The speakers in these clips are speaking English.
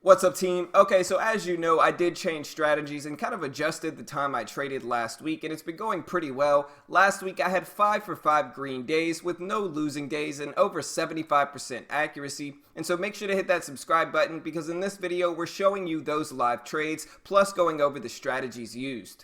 What's up, team? Okay, so as you know, I did change strategies and kind of adjusted the time I traded last week, and it's been going pretty well. Last week I had 5 for 5 green days with no losing days and over 75% accuracy. And so make sure to hit that subscribe button because in this video we're showing you those live trades plus going over the strategies used.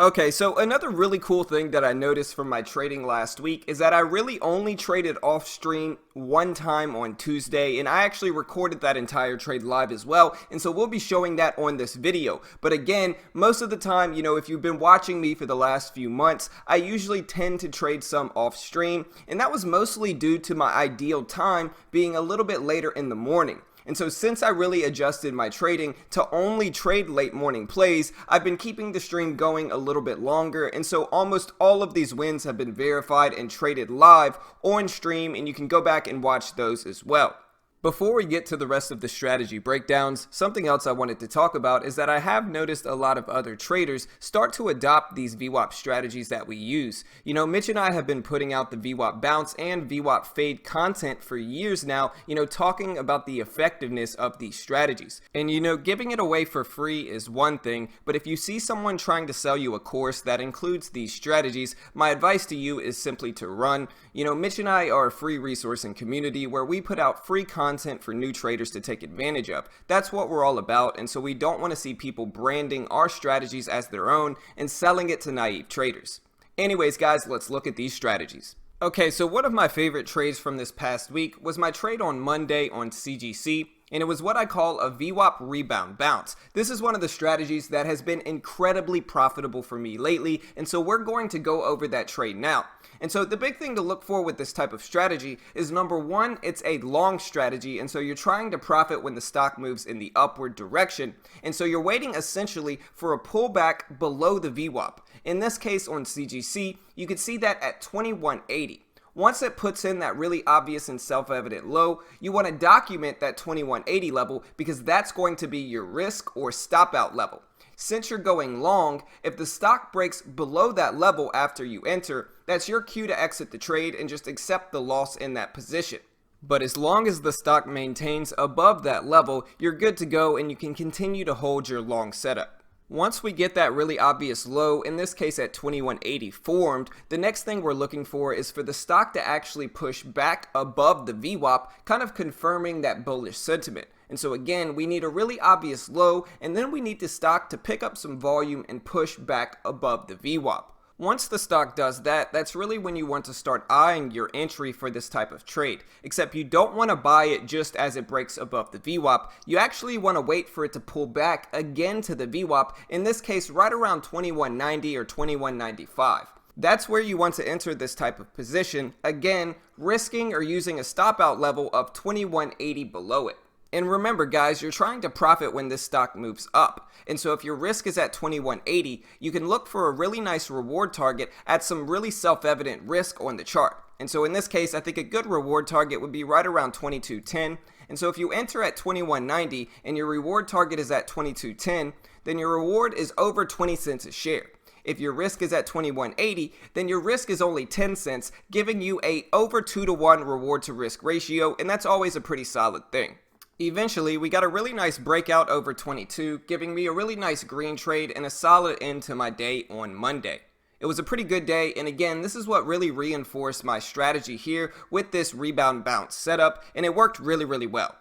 Okay, so another really cool thing that I noticed from my trading last week is that I really only traded off stream one time on Tuesday, and I actually recorded that entire trade live as well, and so we'll be showing that on this video. But again, most of the time, if you've been watching me for the last few months, I usually tend to trade some off stream, and that was mostly due to my ideal time being a little bit later in the morning. And so since I really adjusted my trading to only trade late morning plays, I've been keeping the stream going a little bit longer, and so almost all of these wins have been verified and traded live on stream, and you can go back and watch those as well. Before we get to the rest of the strategy breakdowns, something else I wanted to talk about is that I have noticed a lot of other traders start to adopt these VWAP strategies that we use. Mitch and I have been putting out the VWAP bounce and VWAP fade content for years now, talking about the effectiveness of these strategies. And giving it away for free is one thing, but if you see someone trying to sell you a course that includes these strategies, my advice to you is simply to run. Mitch and I are a free resource and community where we put out free content for new traders to take advantage of. That's what we're all about, and so we don't want to see people branding our strategies as their own and selling it to naive traders. Anyways guys, let's look at these strategies. Okay, so one of my favorite trades from this past week was my trade on Monday on CGC, and it was what I call a VWAP Rebound bounce. This is one of the strategies that has been incredibly profitable for me lately, and so we're going to go over that trade now. And so the big thing to look for with this type of strategy is number one, it's a long strategy, and so you're trying to profit when the stock moves in the upward direction, and so you're waiting essentially for a pullback below the VWAP. In this case on CGC, you can see that at 2180. Once it puts in that really obvious and self-evident low, you want to document that 2180 level because that's going to be your risk or stop out level. Since you're going long, if the stock breaks below that level after you enter, that's your cue to exit the trade and just accept the loss in that position. But as long as the stock maintains above that level, you're good to go and you can continue to hold your long setup. Once we get that really obvious low, in this case at 2180 formed, the next thing we're looking for is for the stock to actually push back above the VWAP, kind of confirming that bullish sentiment. And so again, we need a really obvious low, and then we need the stock to pick up some volume and push back above the VWAP. Once the stock does that, that's really when you want to start eyeing your entry for this type of trade. Except you don't want to buy it just as it breaks above the VWAP. You actually want to wait for it to pull back again to the VWAP, in this case right around 2190 or 2195. That's where you want to enter this type of position, again, risking or using a stop out level of 2180 below it. And remember guys, you're trying to profit when this stock moves up. And so if your risk is at 2180, you can look for a really nice reward target at some really self-evident risk on the chart. And so in this case, I think a good reward target would be right around 2210. And so if you enter at 2190 and your reward target is at 2210, then your reward is over 20 cents a share. If your risk is at 2180, then your risk is only 10 cents, giving you a over 2-to-1 reward to risk ratio, and that's always a pretty solid thing. Eventually, we got a really nice breakout over 22, giving me a really nice green trade and a solid end to my day on Monday. It was a pretty good day, and again, this is what really reinforced my strategy here with this rebound bounce setup, and it worked really well.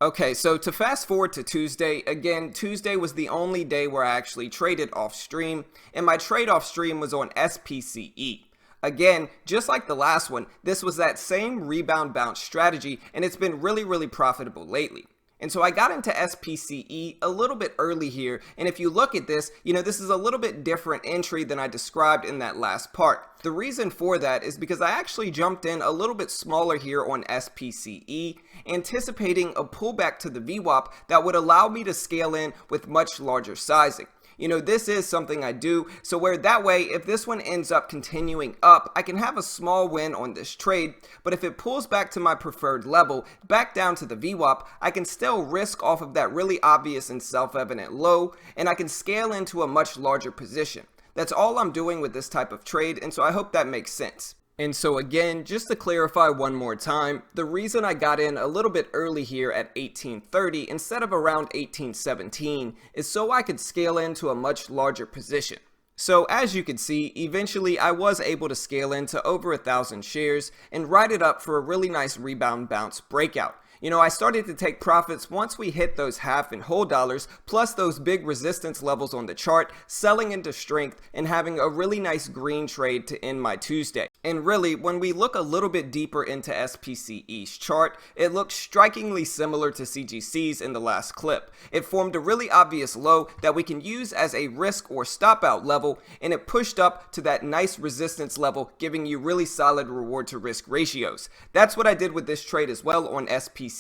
Okay, so to fast forward to Tuesday, again, Tuesday was the only day where I actually traded off stream, and my trade off stream was on SPCE. Again, just like the last one, this was that same rebound bounce strategy, and it's been really profitable lately. And so I got into SPCE a little bit early here, and if you look at this, this is a little bit different entry than I described in that last part. The reason for that is because I actually jumped in a little bit smaller here on SPCE, anticipating a pullback to the VWAP that would allow me to scale in with much larger sizing. This is something I do, so where that way, if this one ends up continuing up, I can have a small win on this trade, but if it pulls back to my preferred level, back down to the VWAP, I can still risk off of that really obvious and self-evident low, and I can scale into a much larger position. That's all I'm doing with this type of trade, and so I hope that makes sense. And so again, just to clarify one more time, the reason I got in a little bit early here at 1830 instead of around 1817 is so I could scale into a much larger position. So as you can see, eventually I was able to scale into over 1,000 shares and ride it up for a really nice rebound bounce breakout. You know, I started to take profits once we hit those half and whole dollars, plus those big resistance levels on the chart, selling into strength and having a really nice green trade to end my Tuesday. And really, when we look a little bit deeper into SPCE's chart, it looks strikingly similar to CGC's in the last clip. It formed a really obvious low that we can use as a risk or stop out level, and it pushed up to that nice resistance level, giving you really solid reward to risk ratios. That's what I did with this trade as well on SPCE.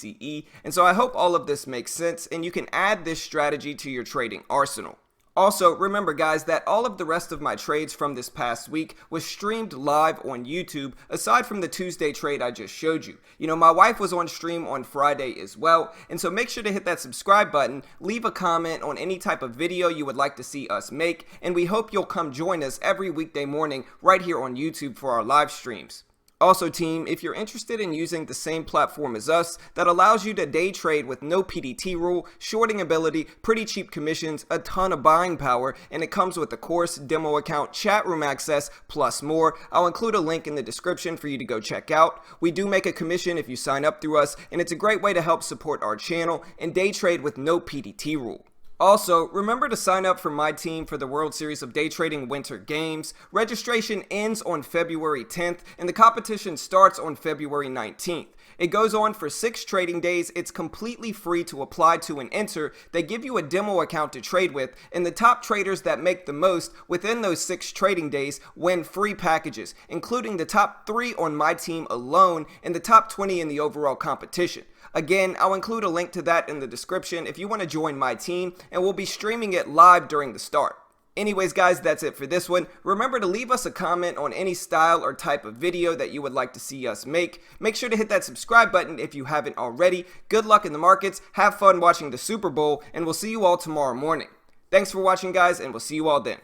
And so I hope all of this makes sense and you can add this strategy to your trading arsenal. Also, remember guys that all of the rest of my trades from this past week was streamed live on YouTube, aside from the Tuesday trade I just showed you. You know, my wife was on stream on Friday as well, and so make sure to hit that subscribe button, leave a comment on any type of video you would like to see us make, and we hope you'll come join us every weekday morning right here on YouTube for our live streams. Also team, if you're interested in using the same platform as us that allows you to day trade with no PDT rule, shorting ability, pretty cheap commissions, a ton of buying power, and it comes with a course, demo account, chat room access, plus more, I'll include a link in the description for you to go check out. We do make a commission if you sign up through us, and it's a great way to help support our channel and day trade with no PDT rule. Also, remember to sign up for my team for the World Series of Day Trading Winter Games. Registration ends on February 10th and the competition starts on February 19th. It goes on for 6 trading days. It's completely free to apply to and enter. They give you a demo account to trade with, and the top traders that make the most within those 6 trading days win free packages, including the top 3 on my team alone and the top 20 in the overall competition. Again, I'll include a link to that in the description if you want to join my team, and we'll be streaming it live during the start. Anyways guys, that's it for this one. Remember to leave us a comment on any style or type of video that you would like to see us make. Make sure to hit that subscribe button if you haven't already. Good luck in the markets, have fun watching the Super Bowl, and we'll see you all tomorrow morning. Thanks for watching guys, and we'll see you all then.